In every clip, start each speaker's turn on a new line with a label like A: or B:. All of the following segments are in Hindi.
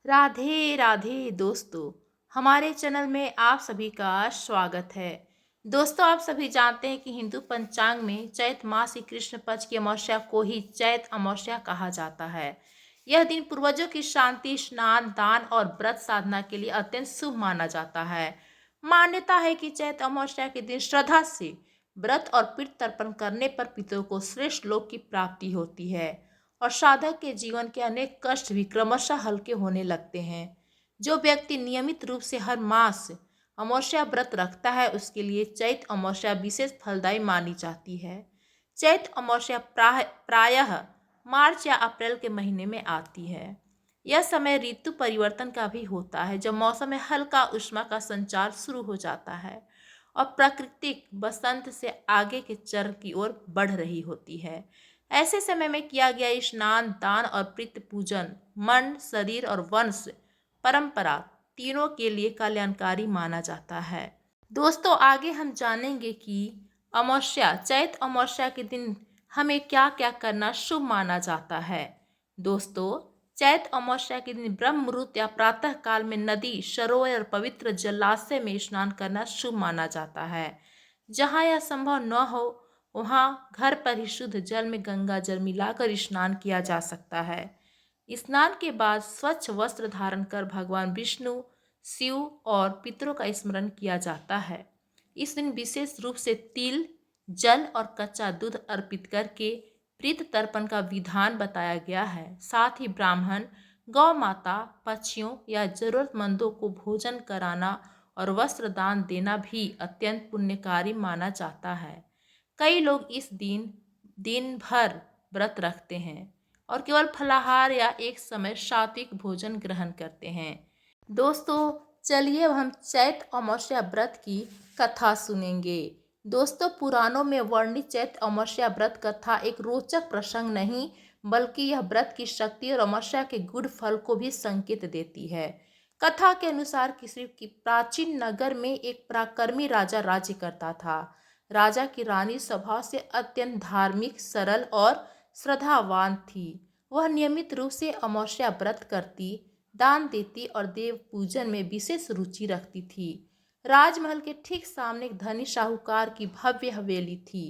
A: राधे राधे दोस्तों। हमारे चैनल में आप सभी का स्वागत है। दोस्तों, आप सभी जानते हैं कि हिंदू पंचांग में चैत मास की कृष्ण पक्ष की अमावस्या को ही चैत अमावस्या कहा जाता है। यह दिन पूर्वजों की शांति, स्नान, दान और व्रत साधना के लिए अत्यंत शुभ माना जाता है। मान्यता है कि चैत अमावस्या के दिन श्रद्धा से व्रत और पितृ तर्पण करने पर पितरों को श्रेष्ठ लोक की प्राप्ति होती है और साधक के जीवन के अनेक कष्ट भी क्रमशः हल्के होने लगते हैं। जो व्यक्ति नियमित रूप से हर मास अमावस्या व्रत रखता है उसके लिए चैत अमावस्या विशेष फलदायी मानी जाती है। चैत अमावस्या प्रायः मार्च या अप्रैल के महीने में आती है। यह समय ऋतु परिवर्तन का भी होता है, जब मौसम में हल्का ऊष्मा का संचार शुरू हो जाता है और प्राकृतिक बसंत से आगे के चरण की ओर बढ़ रही होती है। ऐसे समय में किया गया स्नान, दान और पितृ पूजन मन, शरीर और वंश परंपरा तीनों के लिए कल्याणकारी माना जाता है। दोस्तों, आगे हम जानेंगे कि अमावस्या, चैत अमावस्या के दिन हमें क्या क्या करना शुभ माना जाता है। दोस्तों, चैत अमावस्या के दिन ब्रह्म मुहूर्त या प्रातः काल में नदी, सरोवर और पवित्र जलाशय में स्नान करना शुभ माना जाता है। जहाँ यह संभव न हो वहाँ घर पर ही शुद्ध जल में गंगा जल मिलाकर स्नान किया जा सकता है। स्नान के बाद स्वच्छ वस्त्र धारण कर भगवान विष्णु, शिव और पितरों का स्मरण किया जाता है। इस दिन विशेष रूप से तिल, जल और कच्चा दूध अर्पित करके प्रीत तर्पण का विधान बताया गया है। साथ ही ब्राह्मण, गौ माता, पक्षियों या जरूरतमंदों को भोजन कराना और वस्त्र दान देना भी अत्यंत पुण्यकारी माना जाता है। कई लोग इस दिन दिन भर व्रत रखते हैं और केवल फलाहार या एक समय सात्विक भोजन ग्रहण करते हैं। दोस्तों, चलिए अब हम चैत अमावस्या व्रत की कथा सुनेंगे। दोस्तों, पुराणों में वर्णित चैत अमावस्या व्रत कथा एक रोचक प्रसंग नहीं, बल्कि यह व्रत की शक्ति और अमावस्या के गुड फल को भी संकेत देती है। कथा के अनुसार किसी की प्राचीन नगर में एक पराक्रमी राजा राज्य करता था। राजा की रानी स्वभाव से अत्यंत धार्मिक, सरल और श्रद्धावान थी। वह नियमित रूप से अमावस्या व्रत करती, दान देती और देव पूजन में विशेष रुचि रखती थी। राजमहल के ठीक सामने एक धनी साहूकार की भव्य हवेली थी।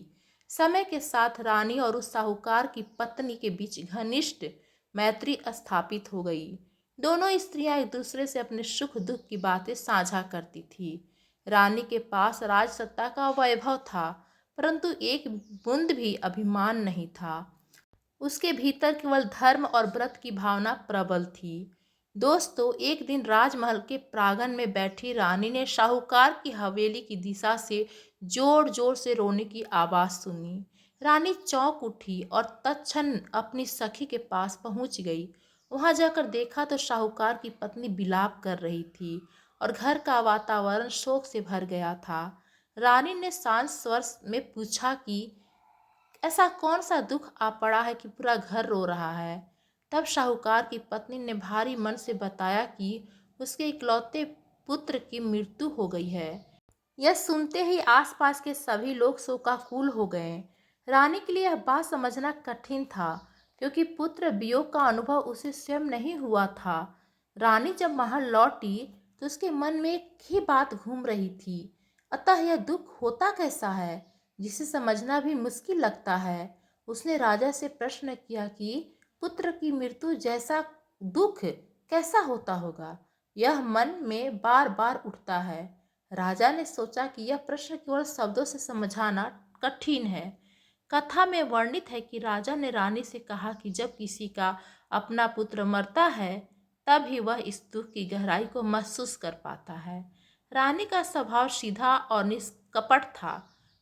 A: समय के साथ रानी और उस साहूकार की पत्नी के बीच घनिष्ठ मैत्री स्थापित हो गई। दोनों स्त्रियां एक दूसरे से अपने सुख दुख की बातें साझा करती थी। रानी के पास राजसत्ता का वैभव था, परंतु एक बूंद भी अभिमान नहीं था। उसके भीतर केवल धर्म और व्रत की भावना प्रबल थी। दोस्तों, एक दिन राजमहल के प्रांगण में बैठी रानी ने साहूकार की हवेली की दिशा से जोर जोर से रोने की आवाज सुनी। रानी चौंक उठी और तत्क्षण अपनी सखी के पास पहुंच गई। वहां जाकर देखा तो साहूकार की पत्नी विलाप कर रही थी और घर का वातावरण शोक से भर गया था। रानी ने शांत स्वर में पूछा कि ऐसा कौन सा दुख आ पड़ा है कि पूरा घर रो रहा है। तब साहूकार की पत्नी ने भारी मन से बताया कि उसके इकलौते पुत्र की मृत्यु हो गई है। यह सुनते ही आसपास के सभी लोग शोकाकुल हो गए। रानी के लिए यह बात समझना कठिन था, क्योंकि पुत्र वियोग का अनुभव उसे स्वयं नहीं हुआ था। रानी जब महल लौटी तो उसके मन में एक ही बात घूम रही थी, अतः यह दुख होता कैसा है जिसे समझना भी मुश्किल लगता है। उसने राजा से प्रश्न किया कि पुत्र की मृत्यु जैसा दुख कैसा होता होगा, यह मन में बार बार उठता है। राजा ने सोचा कि यह प्रश्न केवल शब्दों से समझाना कठिन है। कथा में वर्णित है कि राजा ने रानी से कहा कि जब किसी का अपना पुत्र मरता है तब ही वह इस दुख की गहराई को महसूस कर पाता है। रानी का स्वभाव सीधा और निष्कपट था।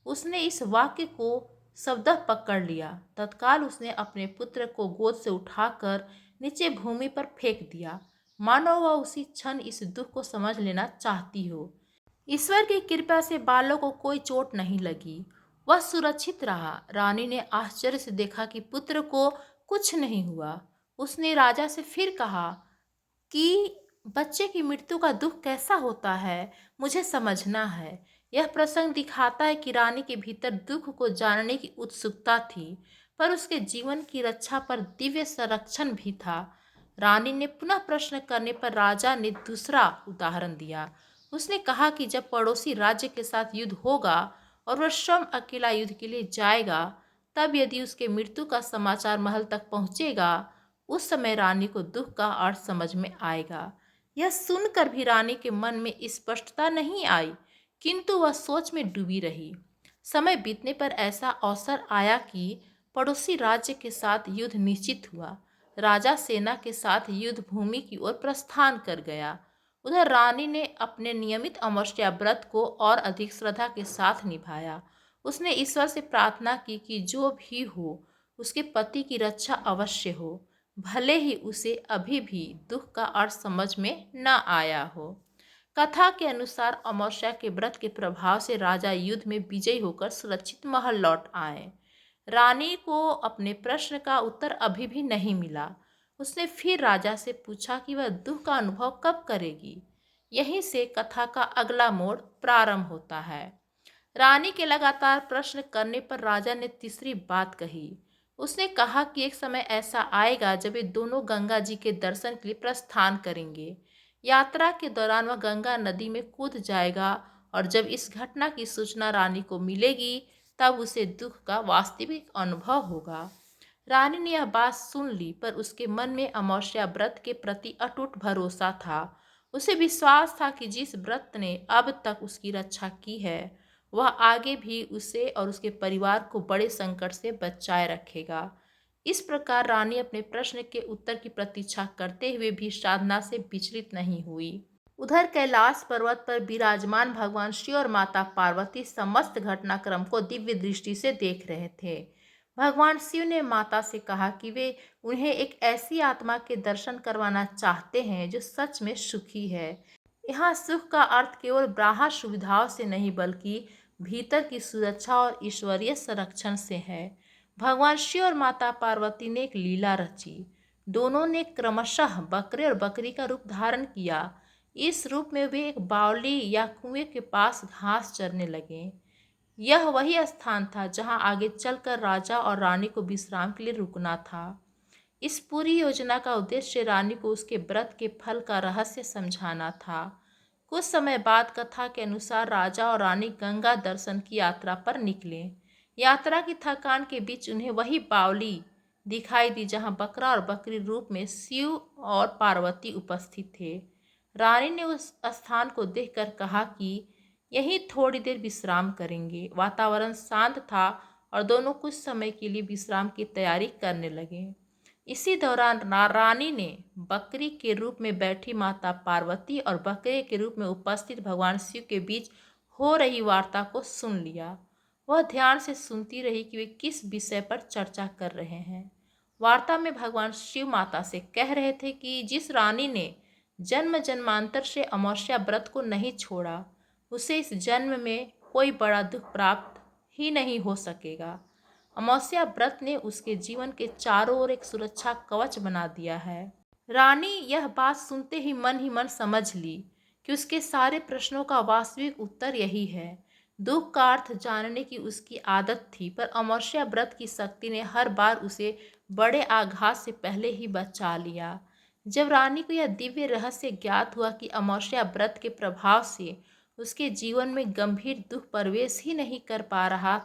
A: उसने इस वाक्य को शब्दतः पकड़ लिया। तत्काल उसने अपने पुत्र को गोद से उठाकर नीचे भूमि पर फेंक दिया, मानो वह उसी क्षण इस दुख को समझ लेना चाहती हो। ईश्वर की कृपा से बालों को कोई चोट नहीं लगी, वह सुरक्षित रहा। रानी ने आश्चर्य से देखा कि पुत्र को कुछ नहीं हुआ। उसने राजा से फिर कहा कि बच्चे की मृत्यु का दुख कैसा होता है, मुझे समझना है। यह प्रसंग दिखाता है कि रानी के भीतर दुख को जानने की उत्सुकता थी, पर उसके जीवन की रक्षा पर दिव्य संरक्षण भी था। रानी ने पुनः प्रश्न करने पर राजा ने दूसरा उदाहरण दिया। उसने कहा कि जब पड़ोसी राज्य के साथ युद्ध होगा और वह स्वयं अकेला युद्ध के लिए जाएगा, तब यदि उसके मृत्यु का समाचार महल तक पहुंचेगा, उस समय रानी को दुख का अर्थ समझ में आएगा। यह सुनकर भी रानी के मन में स्पष्टता नहीं आई, किंतु वह सोच में डूबी रही। समय बीतने पर ऐसा अवसर आया कि पड़ोसी राज्य के साथ युद्ध निश्चित हुआ। राजा सेना के साथ युद्ध भूमि की ओर प्रस्थान कर गया। उधर रानी ने अपने नियमित अमावस्या व्रत को और अधिक श्रद्धा के साथ निभाया। उसने ईश्वर से प्रार्थना की कि जो भी हो, उसके पति की रक्षा अवश्य हो, भले ही उसे अभी भी दुख का अर्थ समझ में न आया हो। कथा के अनुसार अमावस्या के व्रत के प्रभाव से राजा युद्ध में विजयी होकर सुरक्षित महल लौट आए। रानी को अपने प्रश्न का उत्तर अभी भी नहीं मिला। उसने फिर राजा से पूछा कि वह दुख का अनुभव कब करेगी। यहीं से कथा का अगला मोड़ प्रारंभ होता है। रानी के लगातार प्रश्न करने पर राजा ने तीसरी बात कही। उसने कहा कि एक समय ऐसा आएगा जब ये दोनों गंगा जी के दर्शन के लिए प्रस्थान करेंगे। यात्रा के दौरान वह गंगा नदी में कूद जाएगा और जब इस घटना की सूचना रानी को मिलेगी, तब उसे दुख का वास्तविक अनुभव होगा। रानी ने यह बात सुन ली, पर उसके मन में अमावस्या व्रत के प्रति अटूट भरोसा था। उसे विश्वास था कि जिस व्रत ने अब तक उसकी रक्षा की है, वह आगे भी उसे और उसके परिवार को बड़े संकट से बचाए रखेगा। इस प्रकार रानी अपने प्रश्न के उत्तर की प्रतीक्षा करते हुए भी साधना से विचलित नहीं हुई। उधर कैलाश पर्वत पर विराजमान भगवान शिव और माता पार्वती समस्त घटनाक्रम को दिव्य दृष्टि से देख रहे थे। भगवान शिव ने माता से कहा कि वे उन्हें एक ऐसी आत्मा के दर्शन करवाना चाहते हैं जो सच में सुखी है। यहाँ सुख का अर्थ केवल बाह्य सुविधाओं से नहीं, बल्कि भीतर की सुरक्षा और ईश्वरीय संरक्षण से है। भगवान शिव और माता पार्वती ने एक लीला रची। दोनों ने क्रमशः बकरे और बकरी का रूप धारण किया। इस रूप में वे एक बावली या कुएं के पास घास चरने लगे। यह वही स्थान था जहां आगे चलकर राजा और रानी को विश्राम के लिए रुकना था। इस पूरी योजना का उद्देश्य रानी को उसके व्रत के फल का रहस्य समझाना था। कुछ समय बाद कथा के अनुसार राजा और रानी गंगा दर्शन की यात्रा पर निकले। यात्रा की थकान के बीच उन्हें वही बावली दिखाई दी जहां बकरा और बकरी रूप में शिव और पार्वती उपस्थित थे। रानी ने उस स्थान को देखकर कहा कि यहीं थोड़ी देर विश्राम करेंगे। वातावरण शांत था और दोनों कुछ समय के लिए विश्राम की तैयारी करने लगे। इसी दौरान रानी ने बकरी के रूप में बैठी माता पार्वती और बकरे के रूप में उपस्थित भगवान शिव के बीच हो रही वार्ता को सुन लिया। वह ध्यान से सुनती रही कि वे किस विषय पर चर्चा कर रहे हैं। वार्ता में भगवान शिव माता से कह रहे थे कि जिस रानी ने जन्म जन्मांतर से अमावस्या व्रत को नहीं छोड़ा, उसे इस जन्म में कोई बड़ा दुख प्राप्त ही नहीं हो सकेगा। अमावस्या व्रत ने उसके जीवन के चारों ओर एक सुरक्षा कवच बना दिया है। रानी यह बात सुनते ही मन समझ ली कि उसके सारे प्रश्नों का वास्तविक उत्तर यही है। दुख का अर्थ जानने की उसकी आदत थी, पर अमावस्या व्रत की शक्ति ने हर बार उसे बड़े आघात से पहले ही बचा लिया। जब रानी को यह दिव्य रहस्य ज्ञात हुआ कि अमावस्या व्रत के प्रभाव से उसके जीवन में गंभीर दुख प्रवेश ही नहीं कर पा रहा,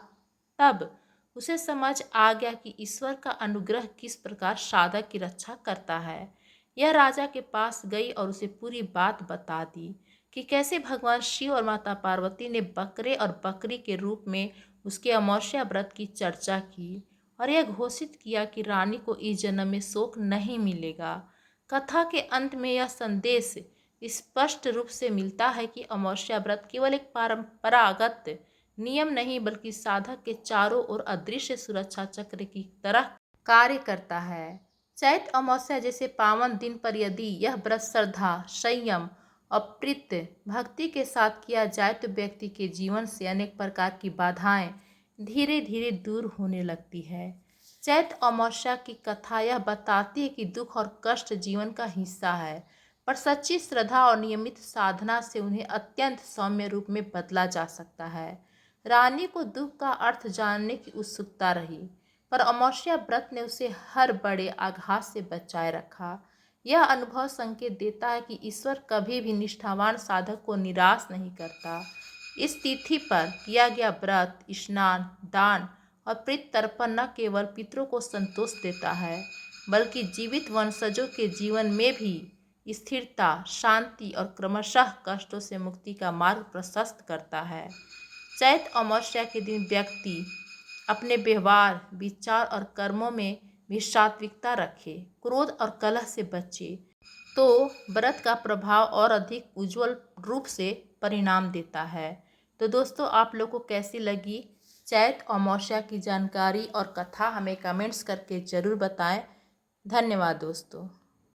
A: तब उसे समझ आ गया कि ईश्वर का अनुग्रह किस प्रकार साधक की रक्षा करता है। यह राजा के पास गई और उसे पूरी बात बता दी कि कैसे भगवान शिव और माता पार्वती ने बकरे और बकरी के रूप में उसके अमावस्या व्रत की चर्चा की और यह घोषित किया कि रानी को इस जन्म में शोक नहीं मिलेगा। कथा के अंत में यह संदेश स्पष्ट रूप से मिलता है कि अमावस्या व्रत केवल एक परंपरागत नियम नहीं, बल्कि साधक के चारों ओर अदृश्य सुरक्षा चक्र की तरह कार्य करता है। चैत अमावस्या जैसे पावन दिन पर यदि यह व्रत श्रद्धा, संयम और प्रीत भक्ति के साथ किया जाए तो व्यक्ति के जीवन से अनेक प्रकार की बाधाएं धीरे धीरे दूर होने लगती है। चैत अमावस्या की कथा यह बताती है कि दुख और कष्ट जीवन का हिस्सा है, पर सच्ची श्रद्धा और नियमित साधना से उन्हें अत्यंत सौम्य रूप में बदला जा सकता है। रानी को दुख का अर्थ जानने की उत्सुकता रही, पर अमावस्या व्रत ने उसे हर बड़े आघात से बचाए रखा। यह अनुभव संकेत देता है कि ईश्वर कभी भी निष्ठावान साधक को निराश नहीं करता। इस तिथि पर किया गया व्रत, स्नान, दान और प्रीत तर्पण न केवल पितरों को संतोष देता है, बल्कि जीवित वंशजों के जीवन में भी स्थिरता, शांति और क्रमशः कष्टों से मुक्ति का मार्ग प्रशस्त करता है। चैत्र अमावस्या के दिन व्यक्ति अपने व्यवहार, विचार और कर्मों में भी सात्विकता रखे, क्रोध और कलह से बचे, तो व्रत का प्रभाव और अधिक उज्जवल रूप से परिणाम देता है। तो दोस्तों, आप लोग को कैसी लगी चैत्र अमावस्या की जानकारी और कथा, हमें कमेंट्स करके ज़रूर बताएं। धन्यवाद दोस्तों।